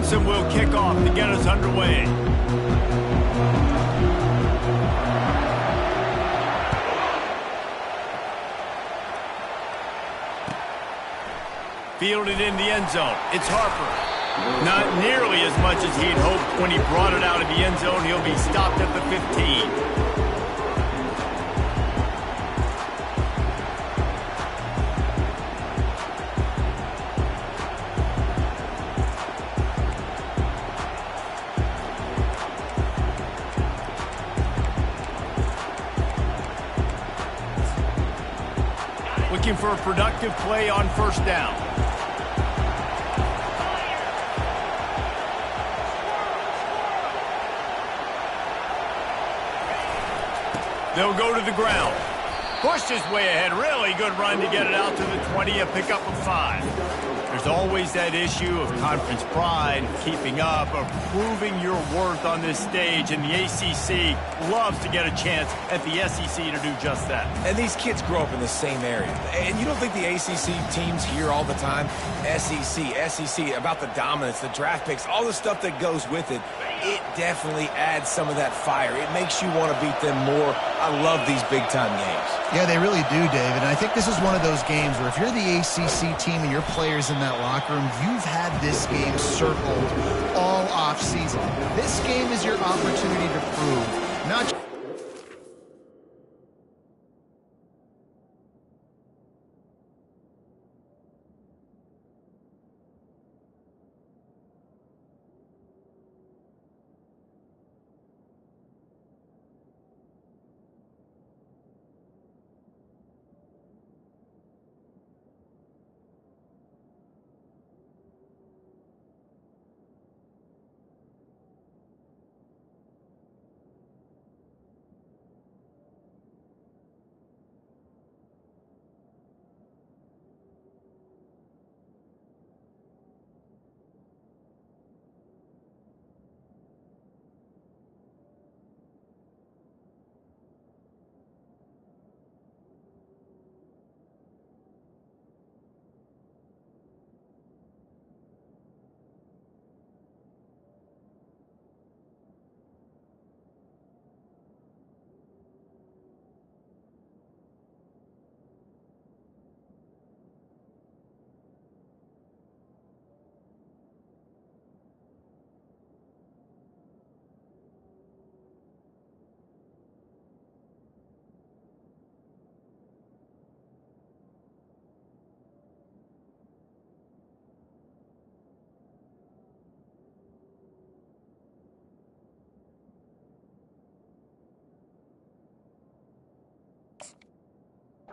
Clemson will kick off to get us underway. Fielded in the end zone. It's Harper. Not nearly as much as he'd hoped when he brought it out of the end zone. He'll be stopped at the 15. Looking for a productive play on first down. They'll go to the ground. Pushed his way ahead. Really good run to get it out to the 20, a pickup of 5. There's always that issue of conference pride, keeping up, or proving your worth on this stage, and the ACC loves to get a chance at the SEC to do just that. And these kids grow up in the same area. And you don't think the ACC teams hear all the time, SEC, about the dominance, the draft picks, all the stuff that goes with it. It definitely adds some of that fire. It makes you want to beat them more. I love these big-time games. Yeah, they really do, David. And I think this is one of those games where if you're the ACC team and your players in that locker room, you've had this game circled all off-season. This game is your opportunity to prove not just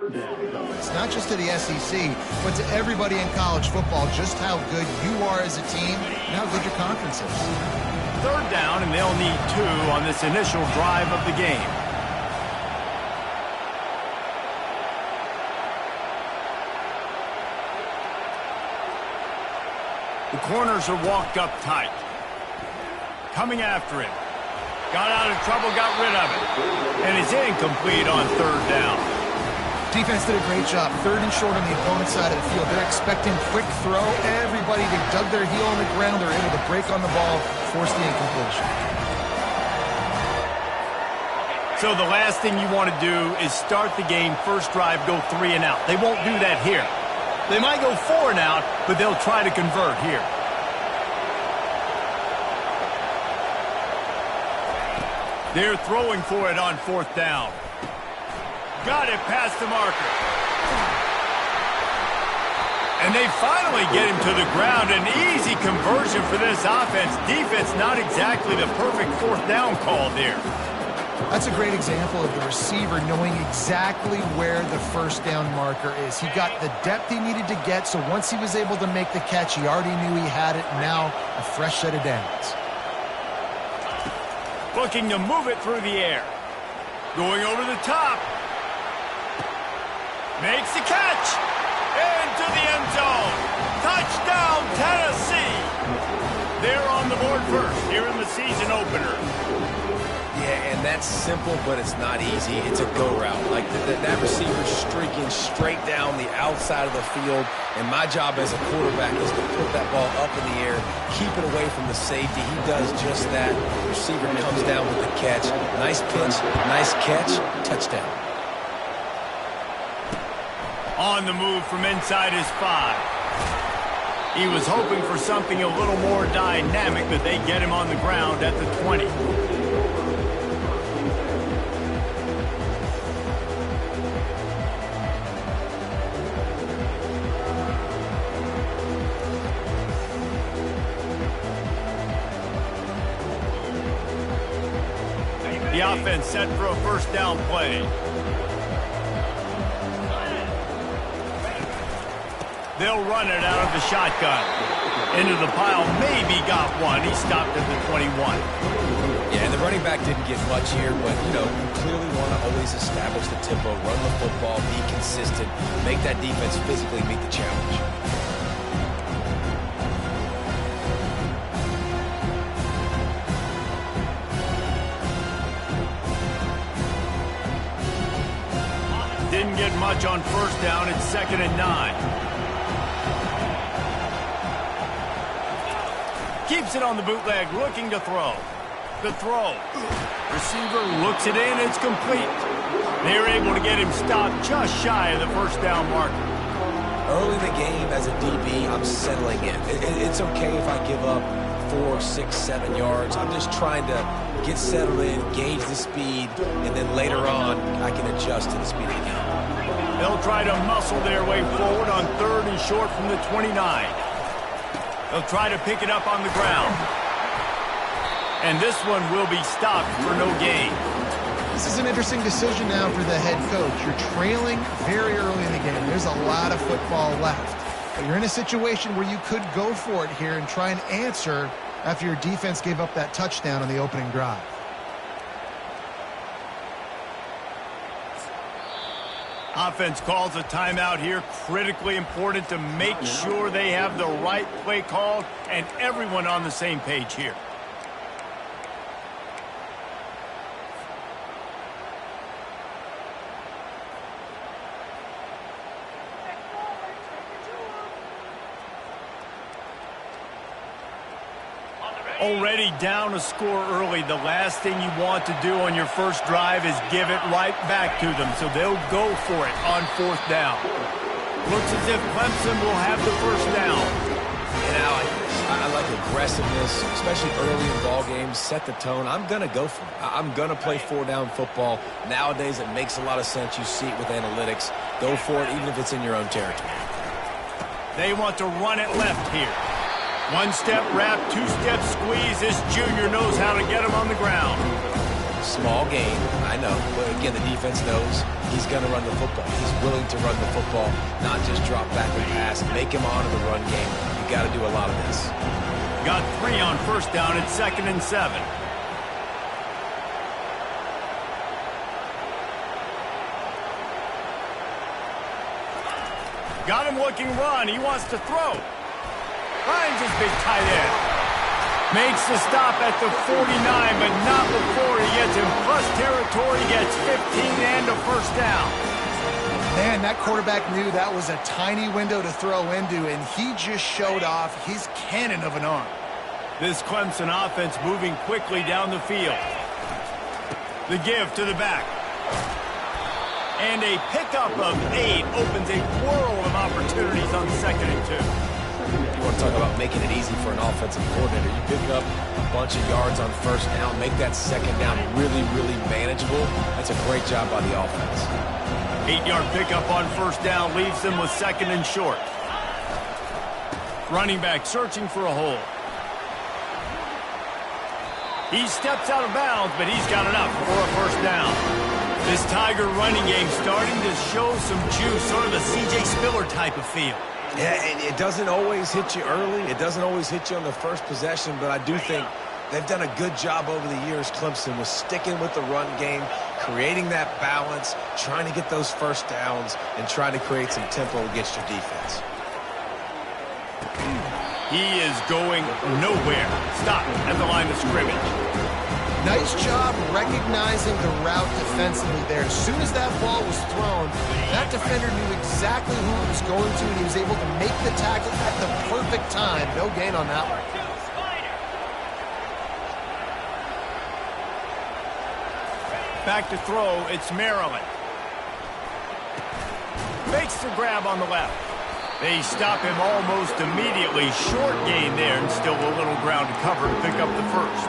It's not just to the SEC, but to everybody in college football, just how good you are as a team and how good your conference is. Third down, and they'll need 2 on this initial drive of the game. The corners are walked up tight. Coming after him. Got out of trouble, got rid of it. And it's incomplete on third down. Defense did a great job. 3rd and short on the opponent's side of the field. They're expecting quick throw. Everybody, they dug their heel on the ground. They're able to break on the ball, force the incompletion. So the last thing you want to do is start the game, first drive, go 3 and out. They won't do that here. They might go 4 and out, but they'll try to convert here. They're throwing for it on 4th down. Got it past the marker. And they finally get him to the ground. An easy conversion for this offense. Defense, not exactly the perfect 4th down call there. That's a great example of the receiver knowing exactly where the first down marker is. He got the depth he needed to get, so once he was able to make the catch, he already knew he had it. Now, a fresh set of downs. Looking to move it through the air. Going over the top. Makes the catch. Into the end zone. Touchdown, Tennessee. They're on the board first here in the season opener. Yeah, and and that's simple, but it's not easy. It's a go route. Like that receiver's streaking straight down the outside of the field, and my job as a quarterback is to put that ball up in the air, keep it away from the safety. He does just that. The receiver comes down with the catch. Nice pitch, nice catch, touchdown. On the move from inside his 5. He was hoping for something a little more dynamic, but they get him on the ground at the 20. The offense set for a first down play. They'll run it out of the shotgun. Into the pile, maybe got one. He stopped at the 21. Yeah, and the running back didn't get much here, but, you know, you clearly want to always establish the tempo, run the football, be consistent, make that defense physically meet the challenge. Didn't get much on first down. It's 2nd and 9. Keeps it on the bootleg, looking to throw. The throw. Receiver looks it in, it's complete. They're able to get him stopped just shy of the first down marker. Early in the game, as a DB, I'm settling in. It's okay if I give up 4, 6, 7 yards. I'm just trying to get settled in, gauge the speed, and then later on, I can adjust to the speed of the game. They'll try to muscle their way forward on 3rd and short from the 29. They'll try to pick it up on the ground. And this one will be stopped for no gain. This is an interesting decision now for the head coach. You're trailing very early in the game. There's a lot of football left. But you're in a situation where you could go for it here and try and answer after your defense gave up that touchdown on the opening drive. Offense calls a timeout here. Critically important to make sure they have the right play called and everyone on the same page here. Already down a score early. The last thing you want to do on your first drive is give it right back to them. So they'll go for it on 4th down. Looks as if Clemson will have the first down. And I like aggressiveness, especially early in ball games. Set the tone. I'm going to go for it. I'm going to play 4-down football. Nowadays, it makes a lot of sense. You see it with analytics. Go for it, even if it's in your own territory. They want to run it left here. 1-step wrap, 2-step squeeze. This junior knows how to get him on the ground. Small gain, I know. But again, the defense knows he's going to run the football. He's willing to run the football, not just drop back and pass. Make him honor the run game. You got to do a lot of this. Got 3 on first down at 2nd and 7. Got him looking run. He wants to throw. Finds his big tight end. Makes the stop at the 49, but not before he gets in plus territory, gets 15 and a first down. Man, that quarterback knew that was a tiny window to throw into, and he just showed off his cannon of an arm. This Clemson offense moving quickly down the field. The give to the back. And a pickup of 8 opens a world of opportunities on 2nd and 2. You want to talk about making it easy for an offensive coordinator. You pick up a bunch of yards on first down, make that 2nd down really, really manageable. That's a great job by the offense. 8-yard pickup on first down leaves them with 2nd and short. Running back searching for a hole. He steps out of bounds, but he's got enough for a first down. This Tiger running game starting to show some juice, sort of a C.J. Spiller type of feel. Yeah, and it doesn't always hit you early. It doesn't always hit you on the first possession, but I do think they've done a good job over the years, Clemson, with sticking with the run game, creating that balance, trying to get those first downs, and trying to create some tempo against your defense. He is going nowhere. Stop at the line of scrimmage. Nice job recognizing the route defensively there. As soon as that ball was thrown, that defender knew exactly who it was going to, and he was able to make the tackle at the perfect time. No gain on that one. Back to throw, it's Maryland. Makes the grab on the left. They stop him almost immediately. Short gain there, and still a little ground to cover to pick up the first.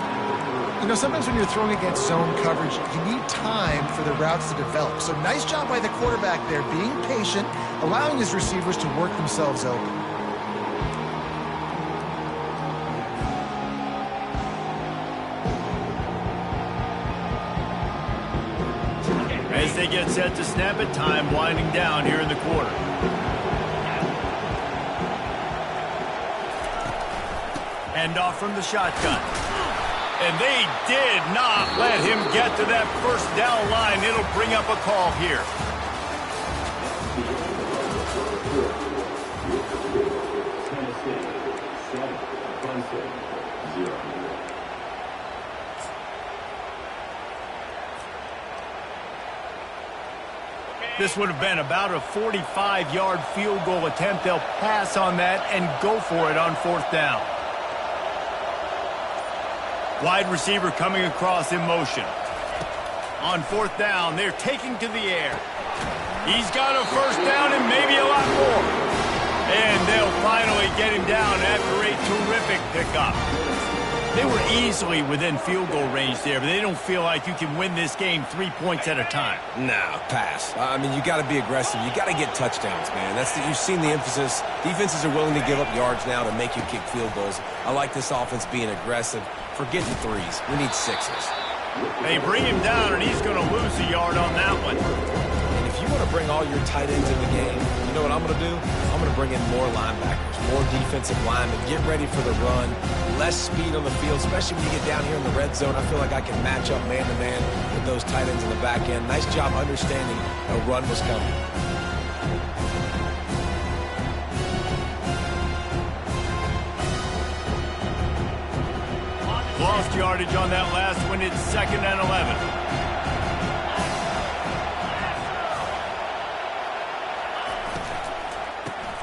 You know, sometimes when you're throwing against zone coverage, you need time for the routes to develop. So nice job by the quarterback there, being patient, allowing his receivers to work themselves open. As they get set to snap it, time winding down here in the quarter. Hand off from the shotgun. And they did not let him get to that first down line. It'll bring up a call here. This would have been about a 45-yard field goal attempt. They'll pass on that and go for it on fourth down. Wide receiver coming across in motion. On fourth down, they're taking to the air. He's got a first down and maybe a lot more. And they'll finally get him down after a terrific pickup. They were easily within field goal range there, but they don't feel like you can win this game 3 points at a time. No, pass. I mean, you got to be aggressive. You got to get touchdowns, man. You've seen the emphasis. Defenses are willing to give up yards now to make you kick field goals. I like this offense being aggressive. Forget the threes. We need sixes. They bring him down, and he's going to lose a yard on that one. And if you want to bring all your tight ends in the game, you know what I'm going to do? I'm going to bring in more linebackers, more defensive linemen, get ready for the run, less speed on the field, especially when you get down here in the red zone. I feel like I can match up man-to-man with those tight ends in the back end. Nice job understanding a run was coming. Lost yardage on that last one. It's 2nd and 11.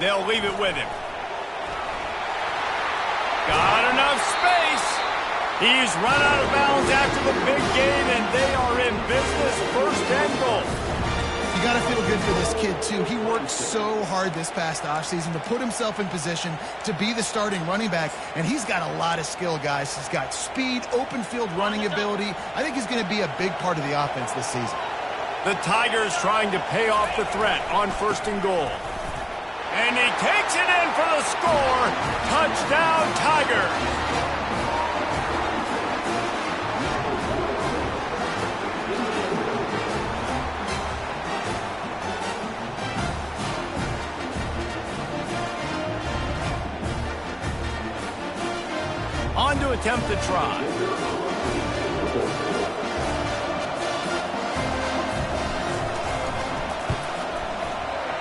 They'll leave it with him. Got enough space. He's run out of bounds after the big gain, and they are in business. 1st and goal. You got to feel good for this kid, too. He worked so hard this past offseason to put himself in position to be the starting running back, and he's got a lot of skill, guys. He's got speed, open field running ability. I think he's going to be a big part of the offense this season. The Tigers trying to pay off the threat on 1st and goal. And he takes it in for the score. Touchdown, Tigers. On to attempt the try.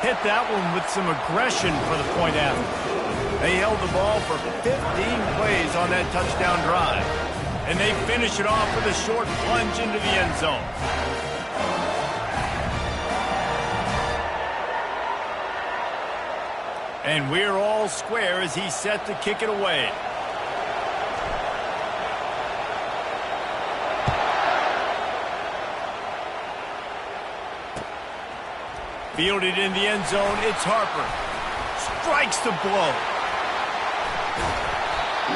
Hit that one with some aggression for the point after. They held the ball for 15 plays on that touchdown drive. And they finish it off with a short plunge into the end zone. And we're all square as he's set to kick it away. Fielded in the end zone, it's Harper. Strikes the blow.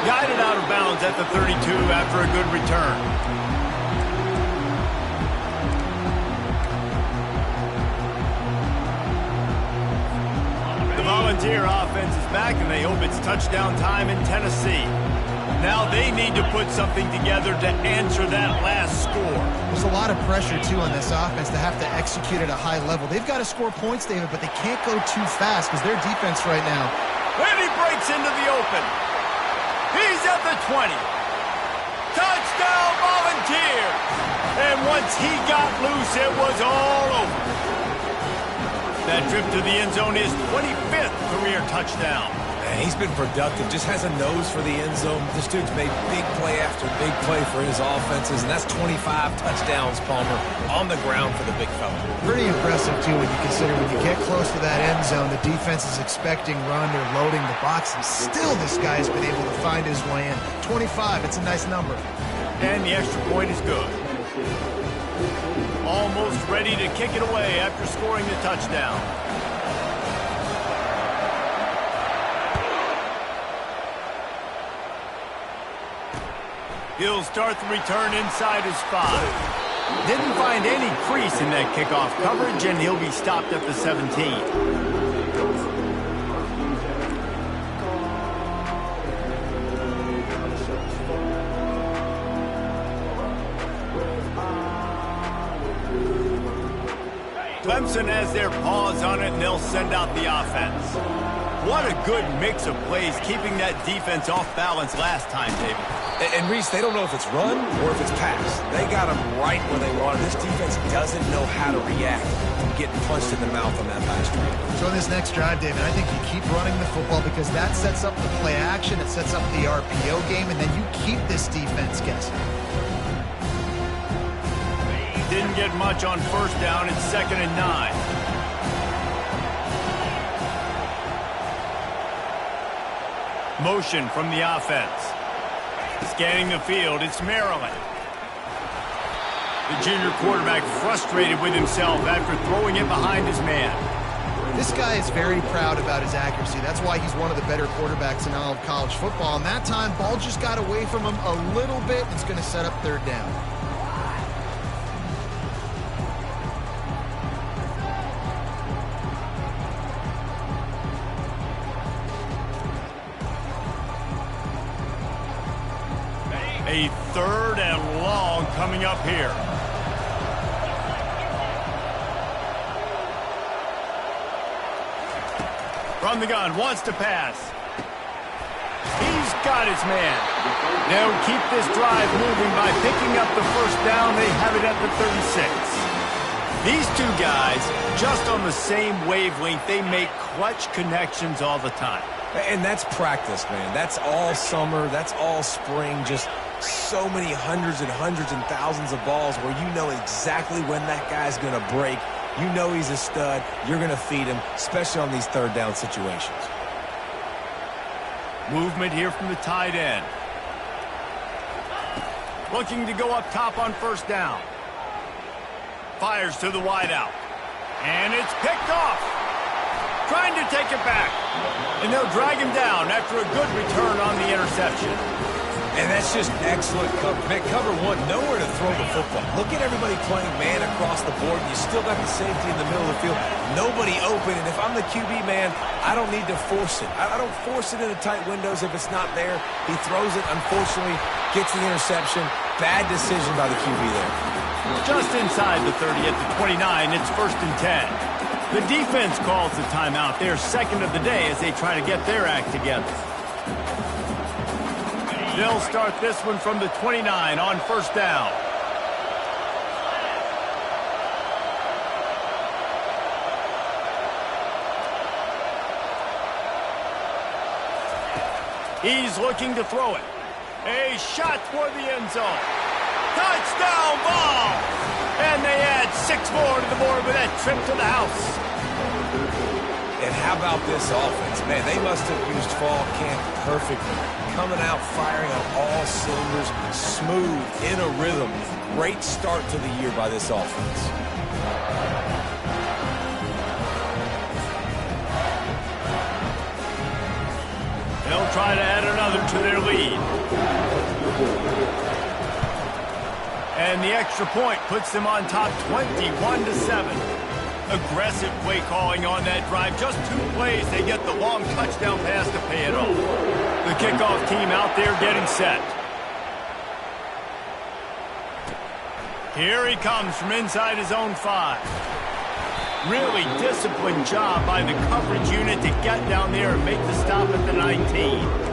Guided out of bounds at the 32 after a good return. The Volunteer offense is back, and they hope it's touchdown time in Tennessee. Now they need to put something together to answer that last score. There's a lot of pressure, too, on this offense to have to execute at a high level. They've got to score points, David, but they can't go too fast because their defense right now. And he breaks into the open. He's at the 20. Touchdown, Volunteers! And once he got loose, it was all over. That trip to the end zone is 25th career touchdown. And he's been productive, just has a nose for the end zone. This dude's made big play after big play for his offenses, and that's 25 touchdowns, Palmer, on the ground for the big fella. Pretty impressive, too, when you consider when you get close to that end zone, the defense is expecting run, they're loading the box, and still this guy's been able to find his way in. 25, it's a nice number. And the extra point is good. Almost ready to kick it away after scoring the touchdown. He'll start the return inside his 5. Didn't find any crease in that kickoff coverage, and he'll be stopped at the 17. Clemson has their paws on it, and they'll send out the offense. What a good mix of plays, keeping that defense off balance last time, David. And Reese, they don't know if it's run or if it's pass. They got them right where they want it. This defense doesn't know how to react from getting punched in the mouth on that last drive. So in this next drive, David, I think you keep running the football because that sets up the play action, it sets up the RPO game, and then you keep this defense guessing. Didn't get much on first down. It's 2nd and 9. Motion from the offense. Scanning the field, it's Maryland. The junior quarterback frustrated with himself after throwing it behind his man. This guy is very proud about his accuracy. That's why he's one of the better quarterbacks in all of college football. And that time, ball just got away from him a little bit. It's going to set up 3rd down. A 3rd and long coming up here. From the gun, wants to pass. He's got his man. They'll keep this drive moving by picking up the first down. They have it at the 36. These two guys, just on the same wavelength, they make clutch connections all the time. And that's practice, man. That's all summer. That's all spring. Just so many hundreds and thousands of balls where you know exactly when that guy's going to break. You know he's a stud. You're going to feed him, especially on these 3rd down situations. Movement here from the tight end. Looking to go up top on first down. Fires to the wideout. And it's picked off. Trying to take it back. And they'll drag him down after a good return on the interception. And that's just excellent coverage. Man, cover 1, nowhere to throw the football. Look at everybody playing man across the board. You still got the safety in the middle of the field. Nobody open. And if I'm the QB, man, I don't need to force it. I don't force it into tight windows if it's not there. He throws it, unfortunately, gets the interception. Bad decision by the QB there. Just inside the 30 at the 29, it's 1st and 10. The defense calls the timeout. They're 2nd of the day as they try to get their act together. They'll start this one from the 29 on first down. He's looking to throw it. A shot toward the end zone. Touchdown ball! And they add 6 more to the board with that trip to the house. And how about this offense? Man, they must have used fall camp perfectly. Coming out, firing on all cylinders, smooth, in a rhythm. Great start to the year by this offense. They'll try to add another to their lead. And the extra point puts them on top 21-7. Aggressive play calling on that drive. Just 2 plays, they get the long touchdown pass to pay it off. The kickoff team out there getting set. Here he comes from inside his own 5. Really disciplined job by the coverage unit to get down there and make the stop at the 19.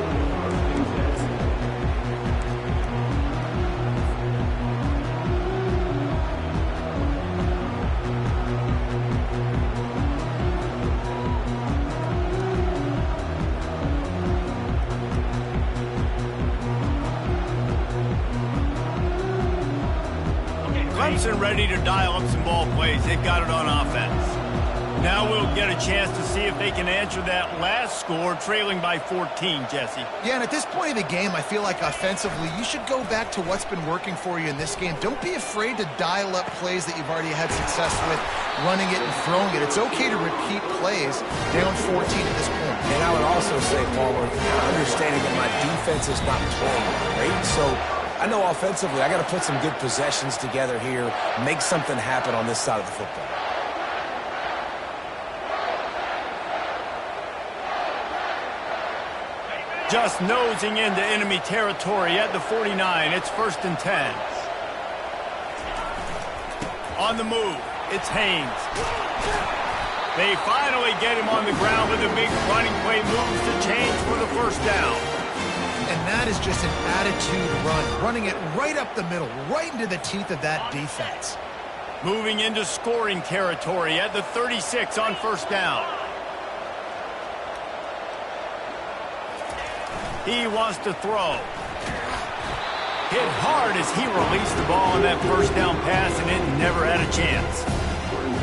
Clemson ready to dial up some ball plays. They've got it on offense. Now we'll get a chance to see if they can answer that last score, trailing by 14, Jesse. Yeah, and at this point of the game, I feel like offensively, you should go back to what's been working for you in this game. Don't be afraid to dial up plays that you've already had success with, running it and throwing it. It's okay to repeat plays down 14 at this point. And I would also say, Palmer, understanding that my defense is not playing great, so I know offensively I got to put some good possessions together here, make something happen on this side of the football. Just nosing into enemy territory at the 49. It's 1st and 10. On the move, it's Haynes. They finally get him on the ground with a big running play, moves to change for the first down. And that is just an attitude run, running it right up the middle, right into the teeth of that defense. Moving into scoring territory at the 36 on 1st down. He wants to throw. Hit hard as he released the ball on that 1st down pass, and it never had a chance.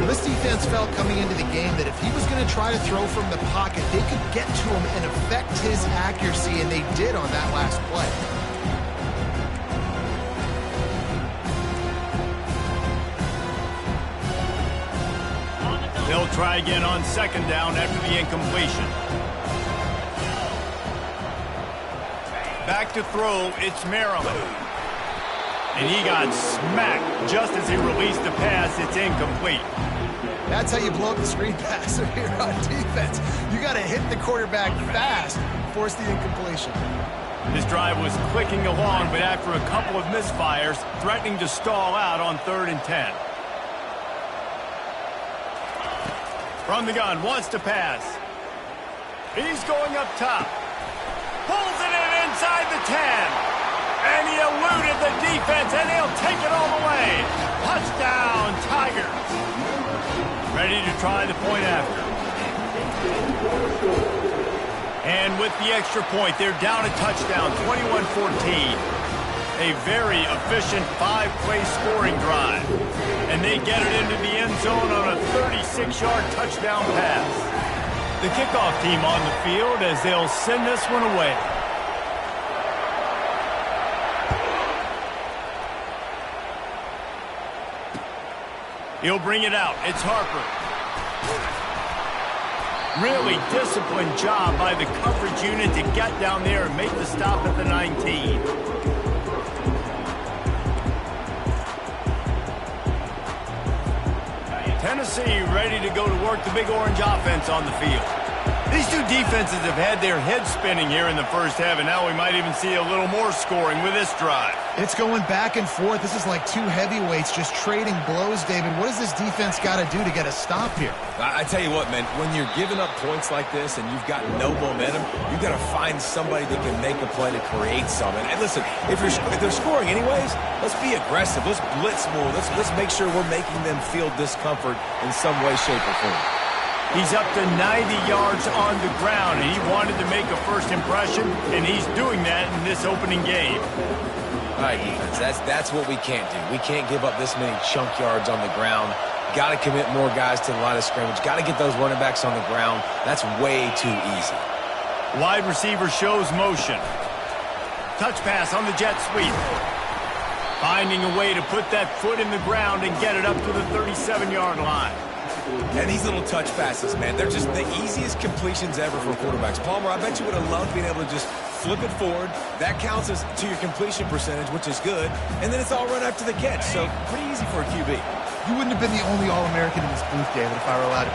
Well, this defense felt coming into the game that if he was going to try to throw from the pocket, they could get to him and affect his accuracy, and they did on that last play. They'll try again on 2nd down after the incompletion. Back to throw, it's Maryland. And he got smacked just as he released the pass. It's incomplete. That's how you blow up the screen pass here on defense. You got to hit the quarterback fast, force the incompletion. This drive was clicking along, but after a couple of misfires, threatening to stall out on 3rd and 10. From the gun, wants to pass. He's going up top. Pulls it in inside the 10. And he eluded the defense, and he'll take it all the way. Touchdown, Tigers. Ready to try the point after. And with the extra point, they're down a touchdown, 21-14. A very efficient 5-play scoring drive. And they get it into the end zone on a 36-yard touchdown pass. The kickoff team on the field as they'll send this one away. He'll bring it out. It's Harper. Really disciplined job by the coverage unit to get down there and make the stop at the 19. Tennessee ready to go to work the Big Orange offense on the field. These two defenses have had their heads spinning here in the first half, and now we might even see a little more scoring with this drive. It's going back and forth. This is like two heavyweights just trading blows, David. What does this defense got to do to get a stop here? I tell you what, man, when you're giving up points like this and you've got no momentum, you've got to find somebody that can make a play to create something. And listen, if they're scoring anyways, let's be aggressive. Let's blitz more. Let's make sure we're making them feel discomfort in some way, shape, or form. He's up to 90 yards on the ground, and he wanted to make a first impression, and he's doing that in this opening game. All right, defense, that's what we can't do. We can't give up this many chunk yards on the ground. Got to commit more guys to the line of scrimmage. Got to get those running backs on the ground. That's way too easy. Wide receiver shows motion. Touch pass on the jet sweep. Finding a way to put that foot in the ground and get it up to the 37-yard line. And these little touch passes, man, they're just the easiest completions ever for quarterbacks. Palmer, I bet you would have loved being able to just flip it forward. That counts as to your completion percentage, which is good. And then it's all run after the catch, so pretty easy for a QB. You wouldn't have been the only All-American in this booth, David, if I were allowed to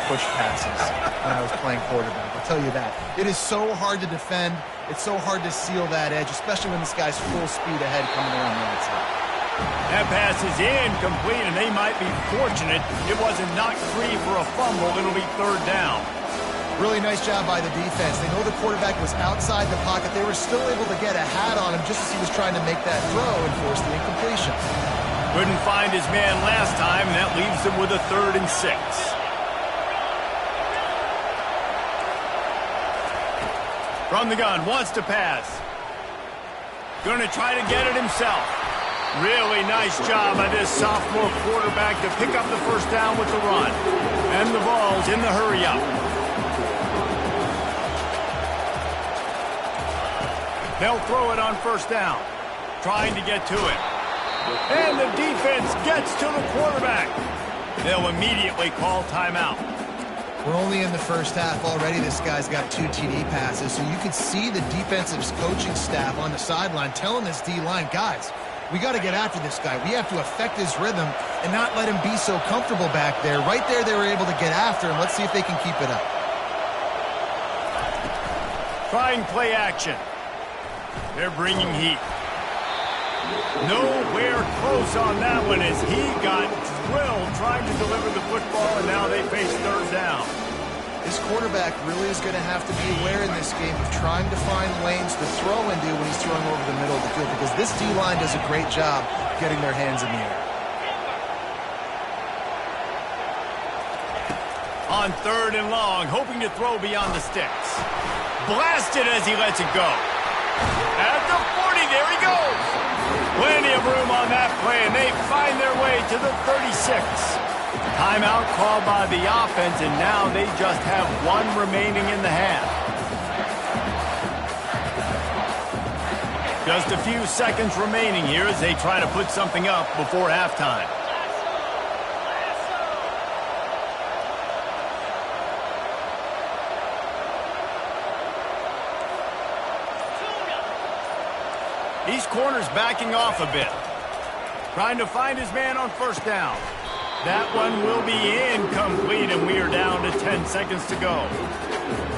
push passes when I was playing quarterback. I'll tell you that. It is so hard to defend. It's so hard to seal that edge, especially when this guy's full speed ahead coming around the outside. That pass is incomplete, and they might be fortunate it wasn't knocked free for a fumble. It'll be 3rd down. Really nice job by the defense. They know the quarterback was outside the pocket. They were still able to get a hat on him just as he was trying to make that throw and force the incompletion. Couldn't find his man last time, and that leaves them with a 3rd and 6. From the gun, wants to pass. Going to try to get it himself. Really nice job by this sophomore quarterback to pick up the first down with the run. And the Vols in the hurry-up. They'll throw it on first down, trying to get to it. And the defense gets to the quarterback. They'll immediately call timeout. We're only in the first half already. This guy's got 2 TD passes, so you could see the defensive coaching staff on the sideline telling this D-line, guys, we got to get after this guy. We have to affect his rhythm and not let him be so comfortable back there. Right there, they were able to get after him. Let's see if they can keep it up. Trying play action. They're bringing heat. Nowhere close on that one as he got drilled trying to deliver the football, and now they face third down. This quarterback really is going to have to be aware in this game of trying to find lanes to throw into when he's throwing over the middle of the field, because this D-line does a great job getting their hands in the air. On third and long, hoping to throw beyond the sticks. Blasted as he lets it go. At the 40, there he goes. Plenty of room on that play, and they find their way to the 36. Timeout called by the offense, and now they just have 1 remaining in the half. Just a few seconds remaining here as they try to put something up before halftime. These corners backing off a bit. Trying to find his man on first down. That one will be incomplete, and we are down to 10 seconds to go.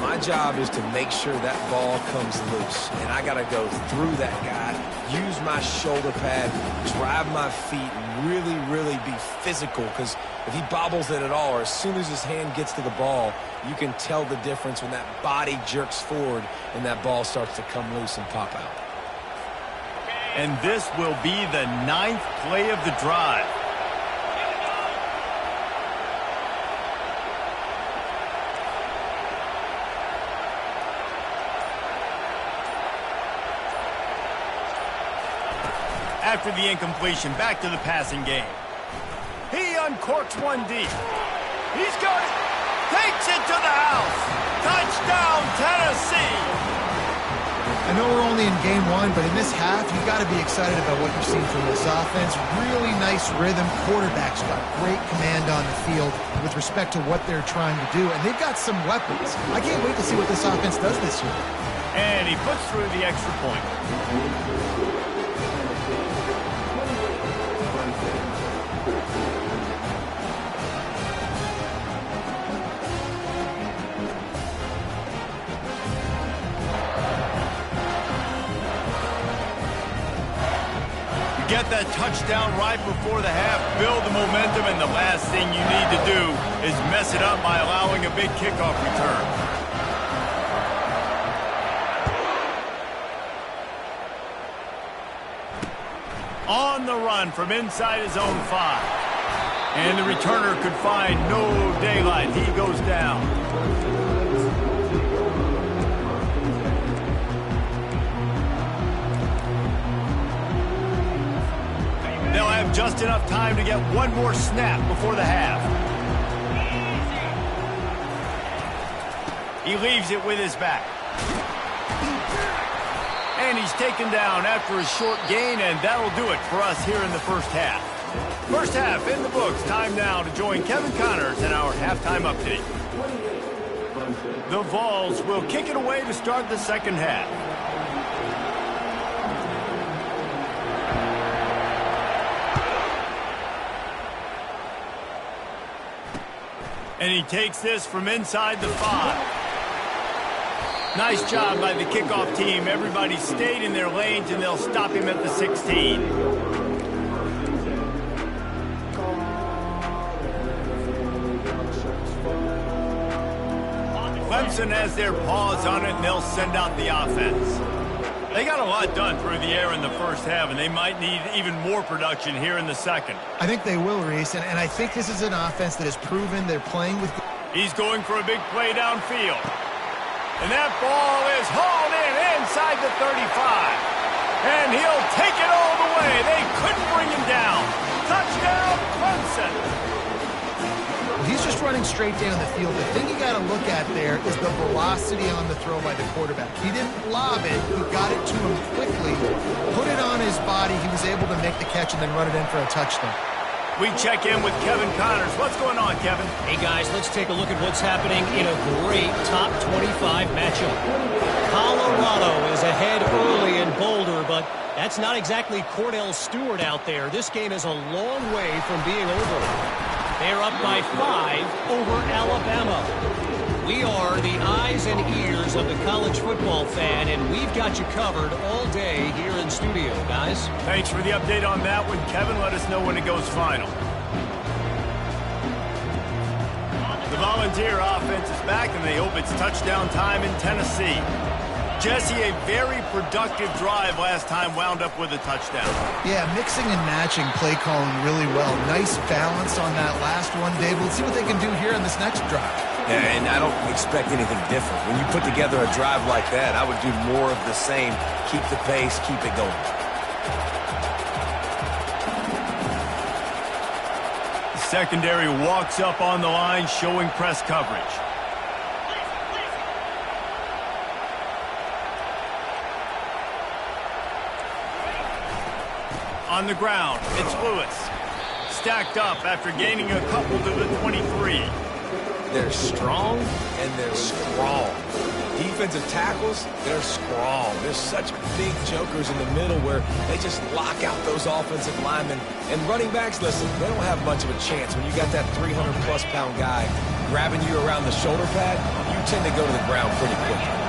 My job is to make sure that ball comes loose, and I got to go through that guy, use my shoulder pad, drive my feet, and really be physical, because if he bobbles it at all, or as soon as his hand gets to the ball, you can tell the difference when that body jerks forward and that ball starts to come loose and pop out. And this will be the 9th play of the drive. After the incompletion, back to the passing game. He uncorks one deep. He's got it. Takes it to the house. Touchdown, Tennessee. I know we're only in game 1, but in this half, you've got to be excited about what you've seen from this offense. Really nice rhythm. Quarterback's got great command on the field with respect to what they're trying to do, and they've got some weapons. I can't wait to see what this offense does this year. And he puts through the extra point. Get that touchdown right before the half, build the momentum, and the last thing you need to do is mess it up by allowing a big kickoff return. On the run from inside his own 5. And the returner could find no daylight. He goes down. They'll have just enough time to get one more snap before the half. He leaves it with his back. And he's taken down after a short gain, and that'll do it for us here in the first half. First half in the books. Time now to join Kevin Connors in our halftime update. The Vols will kick it away to start the second half. And he takes this from inside the 5. Nice job by the kickoff team. Everybody stayed in their lanes, and they'll stop him at the 16. Clemson has their paws on it, and they'll send out the offense. They got a lot done through the air in the first half, and they might need even more production here in the second. I think they will, Reese, and I think this is an offense that has proven they're playing with... He's going for a big play downfield. And that ball is hauled in inside the 35. And he'll take it all the way. They couldn't running straight down the field. The thing you got to look at there is the velocity on the throw by the quarterback. He didn't lob it. He got it to him quickly, put it on his body. He was able to make the catch and then run it in for a touchdown. We check in with Kevin Connors. What's going on, Kevin? Hey, guys, let's take a look at what's happening in a great top 25 matchup. Colorado is ahead early in Boulder, but that's not exactly Cordell Stewart out there. This game is a long way from being over. They're up by 5 over Alabama. We are the eyes and ears of the college football fan, and we've got you covered all day here in studio, guys. Thanks for the update on that one, Kevin. Let us know when it goes final. The Volunteer offense is back, and they hope it's touchdown time in Tennessee. Jesse, a very productive drive last time wound up with a touchdown. Yeah, mixing and matching play calling really well. Nice balance on that last one, Dave. Let's see what they can do here on this next drive. Yeah, and I don't expect anything different. When you put together a drive like that, I would do more of the same. Keep the pace, keep it going. The secondary walks up on the line, showing press coverage. On the ground, it's Lewis. Stacked up after gaining a couple to the 23. They're strong, and they're strong. Defensive tackles, they're strong. There's such big jokers in the middle where they just lock out those offensive linemen. And running backs, listen, they don't have much of a chance. When you got that 300-plus pound guy grabbing you around the shoulder pad, you tend to go to the ground pretty quickly.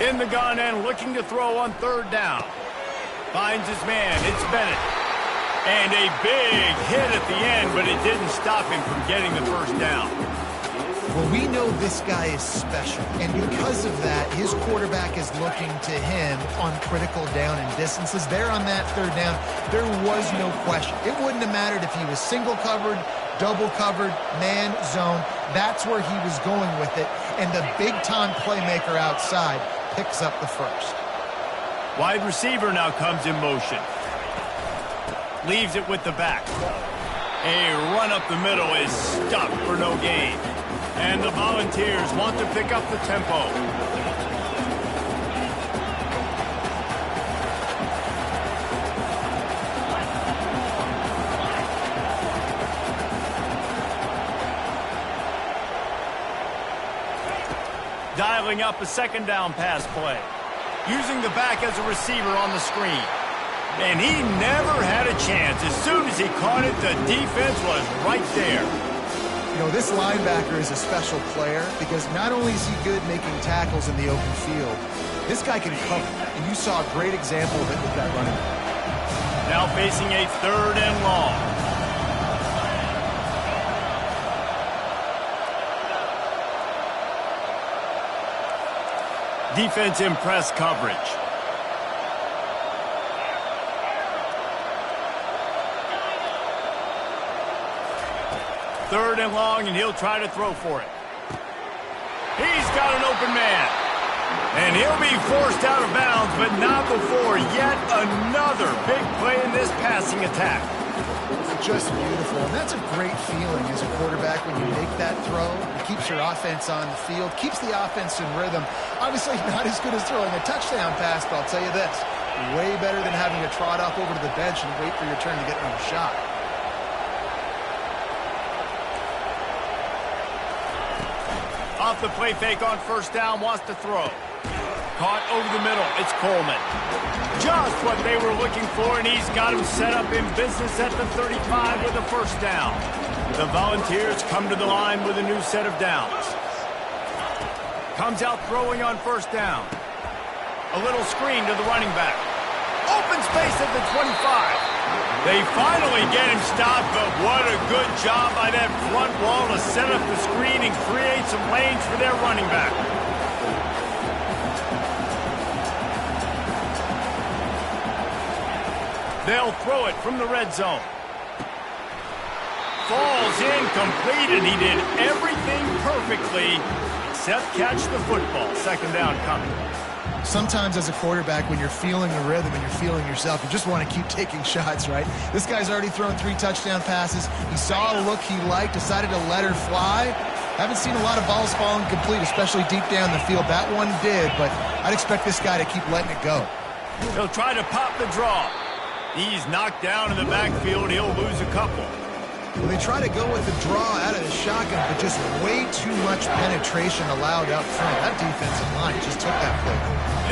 In the gun and looking to throw on third down. Finds his man. It's Bennett. And a big hit at the end, but it didn't stop him from getting the first down. Well, we know this guy is special, and because of that, his quarterback is looking to him on critical down and distances. There on that third down, there was no question. It wouldn't have mattered if he was single covered, double covered, man, zone. That's where he was going with it, and the big-time playmaker outside picks up the first. Wide receiver now comes in motion. Leaves it with the back. A run up the middle is stopped for no gain. And the Volunteers want to pick up the tempo. Dialing up a second down pass play. Using the back as a receiver on the screen. And he never had a chance. As soon as he caught it, the defense was right there. You know, this linebacker is a special player because not only is he good making tackles in the open field, this guy can cover. And you saw a great example of it with that running back. Now facing a third and long. Defense in press coverage. Third and long, and he'll try to throw for it. He's got an open man. And he'll be forced out of bounds, but not before yet another big play in this passing attack. Just beautiful, and that's a great feeling as a quarterback when you make that throw. It keeps your offense on the field, keeps the offense in rhythm. Obviously not as good as throwing a touchdown pass, but I'll tell you this, way better than having to trot off over to the bench and wait for your turn to get another shot. Off the play fake on first down, wants to throw. Caught over the middle, it's Coleman. Just what they were looking for, and he's got him set up in business at the 35 with a first down. The Volunteers come to the line with a new set of downs. Comes out throwing on first down. A little screen to the running back. Open space at the 25. They finally get him stopped, but what a good job by that front wall to set up the screen and create some lanes for their running back. They'll throw it from the red zone. Falls incomplete, and he did everything perfectly except catch the football. Second down coming. Sometimes as a quarterback, when you're feeling the rhythm and you're feeling yourself, you just want to keep taking shots, right? This guy's already thrown 3 touchdown passes. He saw a look he liked, decided to let her fly. Haven't seen a lot of balls falling complete, especially deep down the field. That one did, but I'd expect this guy to keep letting it go. He'll try to pop the draw. He's knocked down in the backfield. He'll lose a couple. Well, they try to go with the draw out of the shotgun, but just way too much penetration allowed up front. That defensive line just took that play.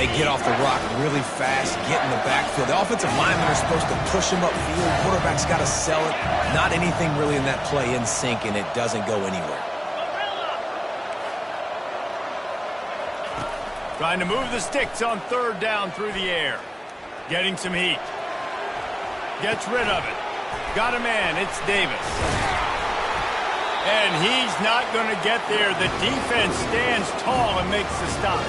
They get off the rock really fast, get in the backfield. The offensive linemen are supposed to push him upfield. Quarterback's got to sell it. Not anything really in that play in sync, and it doesn't go anywhere. Trying to move the sticks on third down through the air. Getting some heat. Gets rid of it. Got a man. It's Davis. And he's not going to get there. The defense stands tall and makes the stop.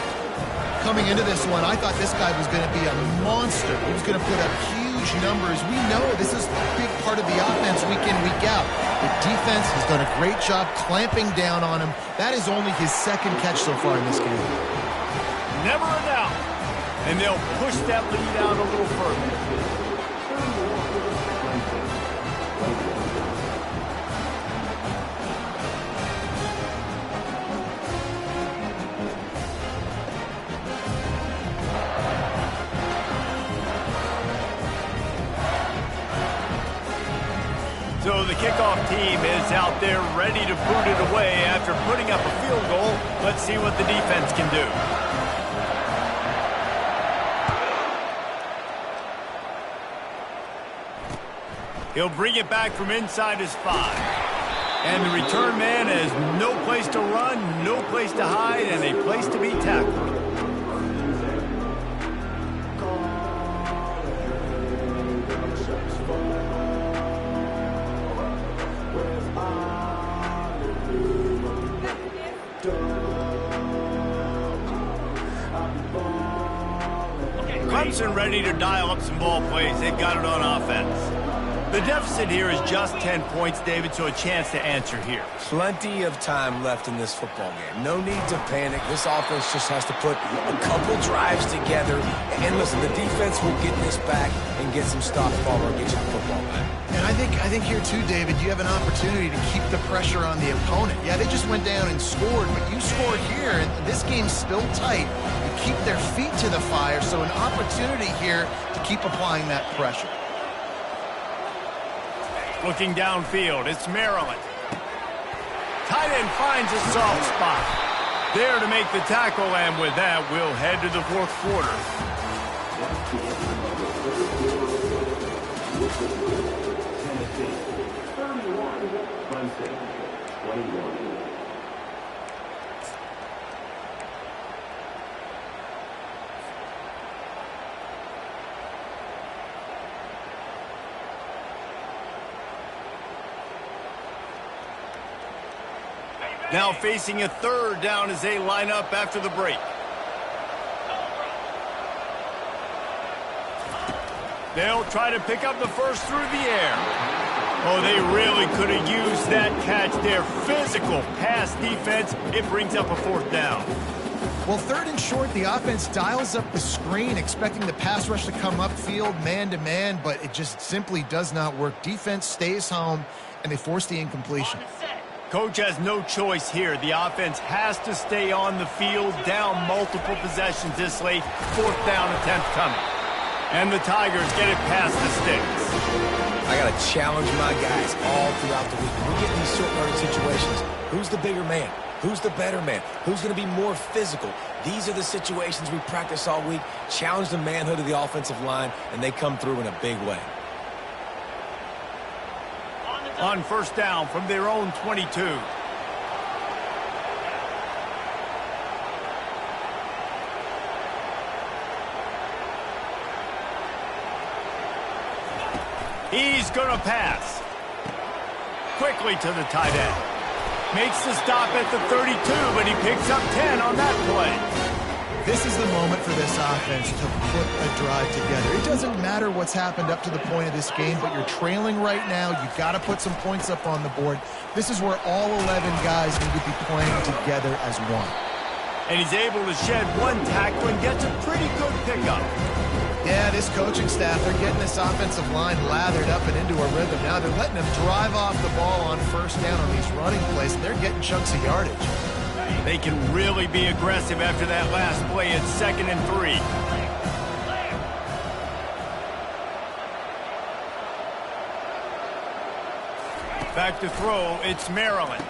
Coming into this one, I thought this guy was going to be a monster. He was going to put up huge numbers. We know this is a big part of the offense week in, week out. The defense has done a great job clamping down on him. That is only his second catch so far in this game. Never a doubt. And they'll push that lead out a little further. So the kickoff team is out there ready to boot it away after putting up a field goal. Let's see what the defense can do. He'll bring it back from inside his 5. And the return man has no place to run, no place to hide, and a place to be tackled. Clemson ready to dial up some ball plays. They've got it on offense. The deficit here is just 10 points, David, so a chance to answer here. Plenty of time left in this football game. No need to panic. This offense just has to put a couple drives together. And listen, the defense will get this back and get some stops ball or get you the football back. And I think here too, David, you have an opportunity to keep the pressure on the opponent. Yeah, they just went down and scored, but you scored here, and this game's still tight. You keep their feet to the fire, so an opportunity here to keep applying that pressure. Looking downfield, it's Maryland. Tight end finds a soft spot. There to make the tackle, and with that, we'll head to the fourth quarter. Now facing a third down as they line up after the break. They'll try to pick up the first through the air. Oh, they really could have used that catch there. Physical pass defense. It brings up a fourth down. Well, third and short, the offense dials up the screen, expecting the pass rush to come upfield man-to-man, but it just simply does not work. Defense stays home, and they force the incompletion. Coach has no choice here. The offense has to stay on the field, down multiple possessions this late. Fourth down attempt coming. And the Tigers get it past the sticks. I got to challenge my guys all throughout the week. When we get in these short yardage situations, who's the bigger man? Who's the better man? Who's going to be more physical? These are the situations we practice all week. Challenge the manhood of the offensive line, and they come through in a big way. On first down from their own 22. He's going to pass. Quickly to the tight end. Makes the stop at the 32, but he picks up 10 on that play. This is the moment for this offense to put a drive together. It doesn't matter what's happened up to the point of this game, but you're trailing right now. You've got to put some points up on the board. This is where all 11 guys need to be playing together as one. And he's able to shed one tackle and gets a pretty good pickup. Yeah, this coaching staff, they're getting this offensive line lathered up and into a rhythm. Now they're letting them drive off the ball on first down on these running plays, and they're getting chunks of yardage. They can really be aggressive after that last play at 2nd and 3. Back to throw, it's Maryland.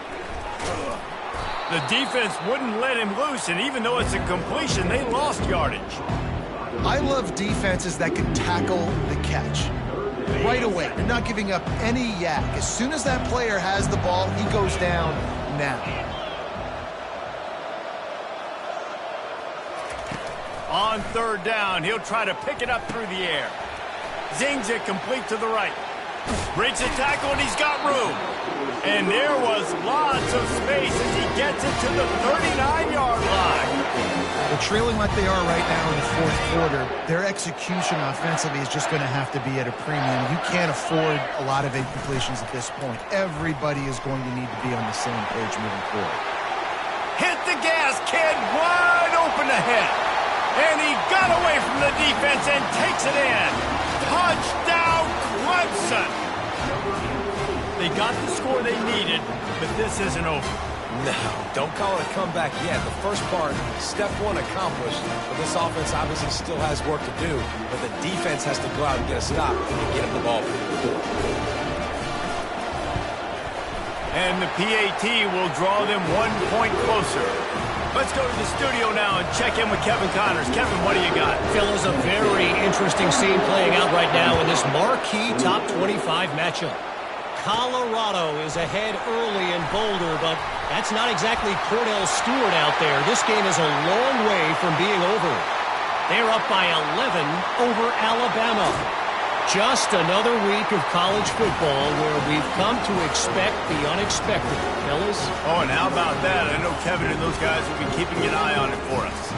The defense wouldn't let him loose, and even though it's a completion, they lost yardage. I love defenses that can tackle the catch right away. They're not giving up any yak. As soon as that player has the ball, he goes down now. On 3rd down, he'll try to pick it up through the air. Zings it complete to the right. Breaks a tackle, and he's got room. And there was lots of space as he gets it to the 39-yard line. They're trailing like they are right now in the 4th quarter. Their execution offensively is just going to have to be at a premium. You can't afford a lot of incompletions at this point. Everybody is going to need to be on the same page moving forward. Hit the gas, kid. Wide open ahead. And he got away from the defense and takes it in. Touchdown, Clemson. They got the score they needed, but this isn't over. No, don't call it a comeback yet. The first part, step 1 accomplished, but this offense obviously still has work to do, but the defense has to go out and get a stop and get him the ball. And the PAT will draw them 1 point closer. Let's go to the studio now and check in with Kevin Connors. Kevin, what do you got? Fellas, a very interesting scene playing out right now in this marquee top 25 matchup. Colorado is ahead early in Boulder, but that's not exactly Cordell Stewart out there. This game is a long way from being over. They're up by 11 over Alabama. Just another week of college football where we've come to expect the unexpected. Fellas? Oh, and how about that? I know Kevin and those guys will be keeping an eye on it for us.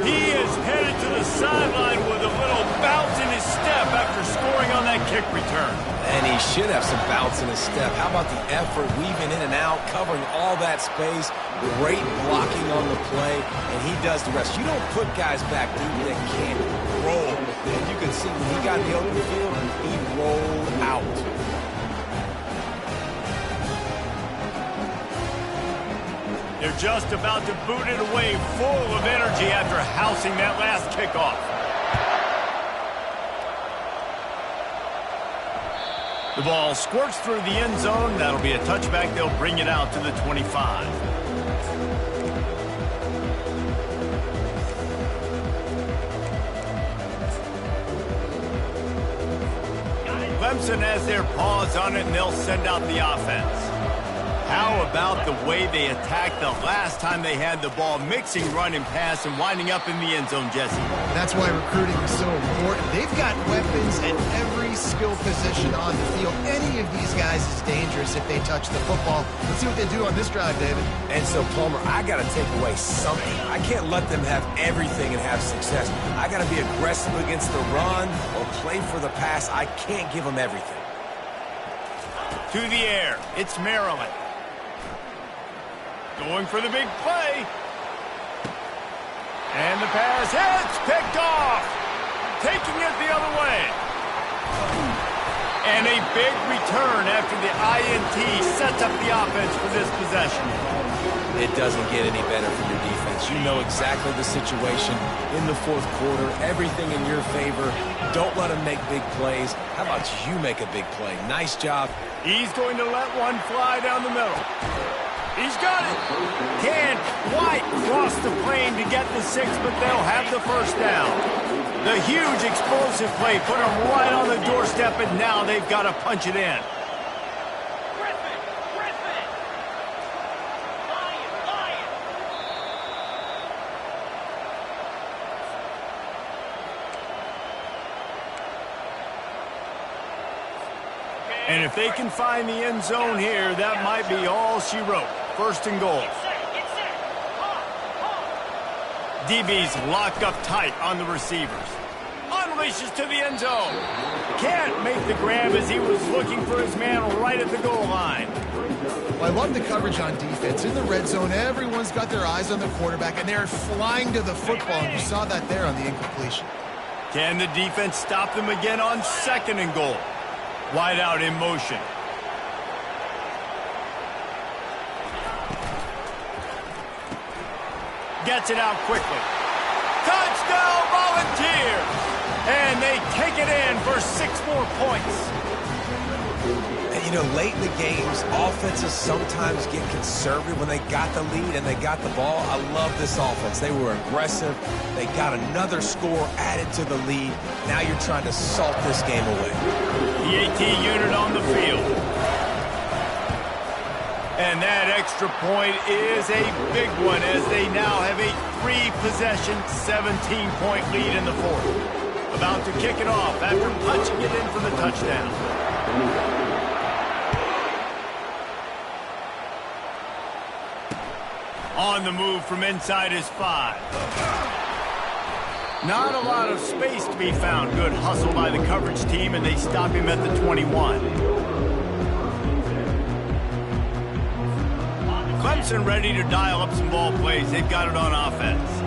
He is headed to the sideline with a little bounce in his step after scoring on that kick return. And he should have some bounce in his step. How about the effort, weaving in and out, covering all that space, great blocking on the play, and he does the rest. You don't put guys back deep that can't roll. And you can see when he got in the open field, he rolled out. They're just about to boot it away, full of energy after housing that last kickoff. The ball squirts through the end zone. That'll be a touchback. They'll bring it out to the 25. Clemson has their paws on it, and they'll send out the offense. How about the way they attacked the last time they had the ball, mixing run and pass and winding up in the end zone, Jesse? That's why recruiting is so important. They've got weapons at every skill position on the field. Any of these guys is dangerous if they touch the football. Let's see what they do on this drive, David. And so, Palmer, I got to take away something. I can't let them have everything and have success. I got to be aggressive against the run or play for the pass. I can't give them everything. To the air, it's Maryland. Going for the big play. And the pass hits, picked off. Taking it the other way. And a big return after the INT sets up the offense for this possession. It doesn't get any better from your defense. You know exactly the situation in the 4th quarter. Everything in your favor. Don't let them make big plays. How about you make a big play? Nice job. He's going to let one fly down the middle. He's got it. Can't quite cross the plane to get the 6, but they'll have the first down. The huge explosive play put them right on the doorstep, and now they've got to punch it in. And if they can find the end zone here, that might be all she wrote. 1st and goal. DB's locked up tight on the receivers. Unleashes to the end zone. Can't make the grab as he was looking for his man right at the goal line. Well, I love the coverage on defense. In the red zone, everyone's got their eyes on the quarterback, and they're flying to the football, and you saw that there on the incompletion. Can the defense stop them again on 2nd and goal? Wide out in motion. Gets it out quickly. Touchdown, Volunteers! And they take it in for 6 more points. And, you know, late in the games, offenses sometimes get conservative when they got the lead and they got the ball. I love this offense. They were aggressive. They got another score added to the lead. Now you're trying to salt this game away. The AT unit on the field. And that extra point is a big one as they now have a 3-possession, 17-point lead in the 4th. About to kick it off after punching it in for the touchdown. On the move from inside his 5. Not a lot of space to be found. Good hustle by the coverage team, and they stop him at the 21. Clemson ready to dial up some ball plays. They've got it on offense.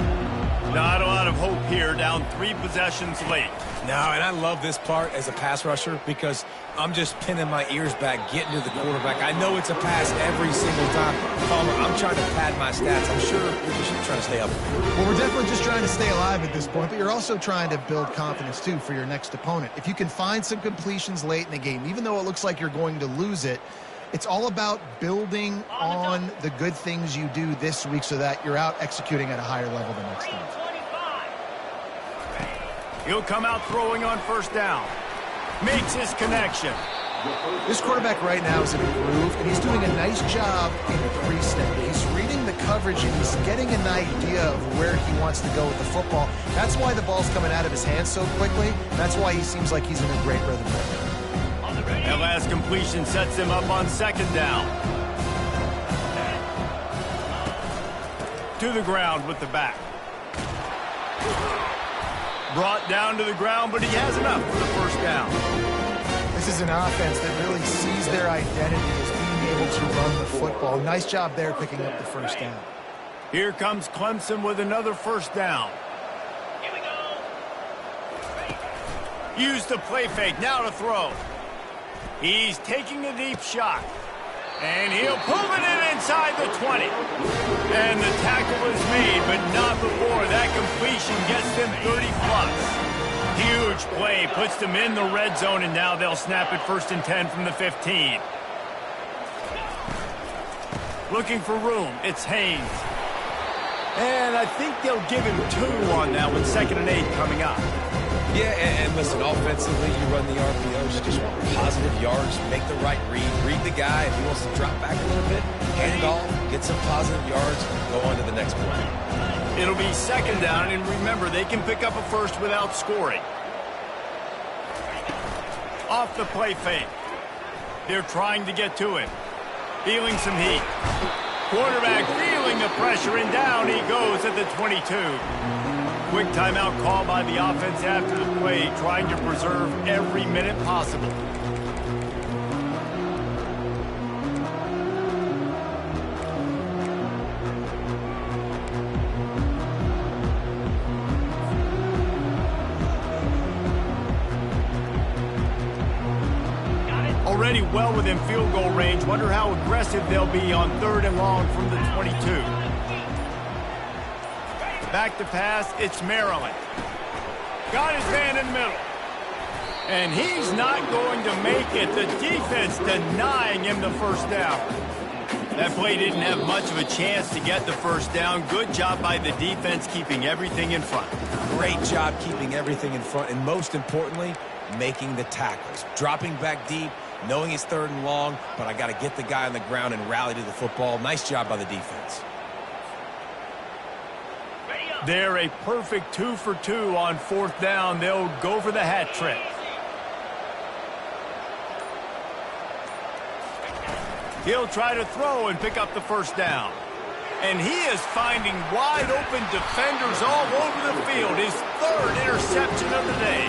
Not a lot of hope here, down 3 possessions late. No, and I love this part as a pass rusher because I'm just pinning my ears back, getting to the quarterback. I know it's a pass every single time. Palmer, I'm trying to pad my stats. I'm sure you're just trying to stay up. Well, we're definitely just trying to stay alive at this point, but you're also trying to build confidence, too, for your next opponent. If you can find some completions late in the game, even though it looks like you're going to lose it, it's all about building on the good things you do this week so that you're out executing at a higher level the next time. He'll come out throwing on 1st down. Makes his connection. This quarterback right now is in a groove, and he's doing a nice job in the 3-step. He's reading the coverage, and he's getting an idea of where he wants to go with the football. That's why the ball's coming out of his hands so quickly. That's why he seems like he's in a great rhythm right now. That last completion sets him up on 2nd down. To the ground with the back. Brought down to the ground, but he has enough for the 1st down. This is an offense that really sees their identity as being able to run the football. Nice job there picking up the 1st down. Here comes Clemson with another 1st down. Here we go. Use the play fake, now to throw. He's taking a deep shot. And he'll pull it in inside the 20. And the tackle is made, but not before that completion gets them 30-plus. Huge play, puts them in the red zone, and now they'll snap it 1st and 10 from the 15. Looking for room, it's Haynes. And I think they'll give him 2 on that one, 2nd and 8 coming up. Yeah, and listen, offensively, you run the RPOs, you just want positive yards, make the right read the guy. If he wants to drop back a little bit, hand it off, get some positive yards, go on to the next play. It'll be 2nd down, and remember, they can pick up a 1st without scoring. Off the play fake. They're trying to get to him. Feeling some heat. Quarterback feeling the pressure, and down he goes at the 22. Quick timeout call by the offense after the play, trying to preserve every minute possible. Already well within field goal range. Wonder how aggressive they'll be on 3rd and long from the 22. Back to pass, it's Maryland. Got his man in the middle. And he's not going to make it. The defense denying him the 1st down. That play didn't have much of a chance to get the 1st down. Good job by the defense keeping everything in front. Great job keeping everything in front, and most importantly, making the tackles. Dropping back deep, knowing it's 3rd and long, but I got to get the guy on the ground and rally to the football. Nice job by the defense. They're a perfect 2 for 2 on 4th down. They'll go for the hat trick. He'll try to throw and pick up the 1st down. And he is finding wide-open defenders all over the field. His third interception of the day.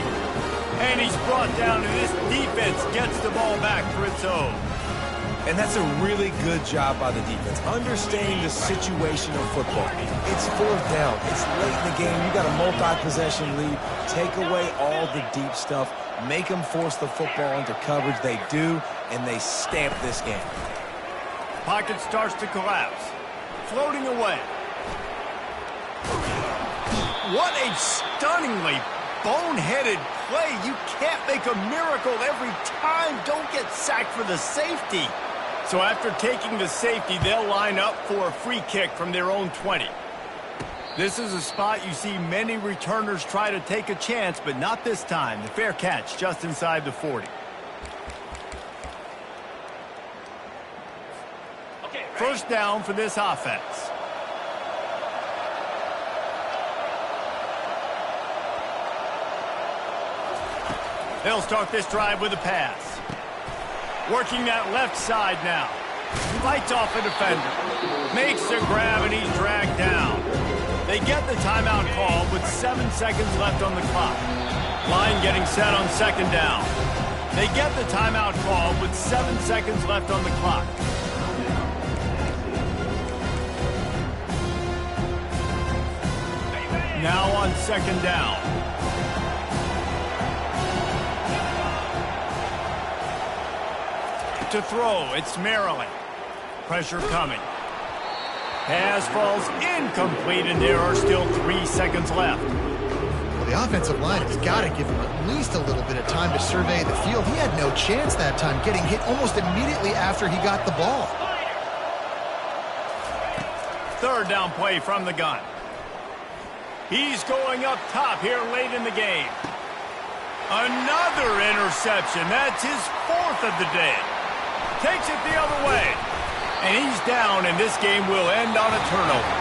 And he's brought down, and this defense gets the ball back for its own. And that's a really good job by the defense, understanding the situation of football. It's fourth down. It's late in the game. You got a multi-possession lead. Take away all the deep stuff. Make them force the football into coverage. They do, and they stamp this game. Pocket starts to collapse. Floating away. What a stunningly boneheaded play. You can't make a miracle every time. Don't get sacked for the safety. So after taking the safety, they'll line up for a free kick from their own 20. This is a spot you see many returners try to take a chance, but not this time. The fair catch just inside the 40. First down for this offense. They'll start this drive with a pass. Working that left side now. Fights off a defender. Makes a grab and he's dragged down. They get the timeout call with 7 seconds left on the clock. Line getting set on second down. They get the timeout call with 7 seconds left on the clock. Now on second down. To throw, it's Maryland. Pressure coming. Pass falls incomplete, and there are still 3 seconds left. Well, the offensive line has got to give him at least a little bit of time to survey the field. He had no chance that time, getting hit almost immediately after he got the ball. Third down play from the gun. He's going up top here late in the game. Another interception. That's his fourth of the day. Takes it the other way. And he's down, and this game will end on a turnover.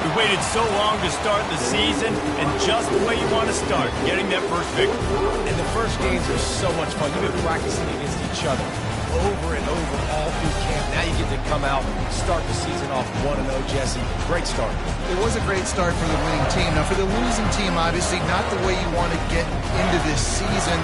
We waited so long to start the season, and just the way you want to start, getting that first victory. And the first games are so much fun. You've been practicing against each other over and over all through camp. Now you get to come out and start the season off 1-0, Jesse. Great start. It was a great start for the winning team. Now, for the losing team, obviously not the way you want to get into this season.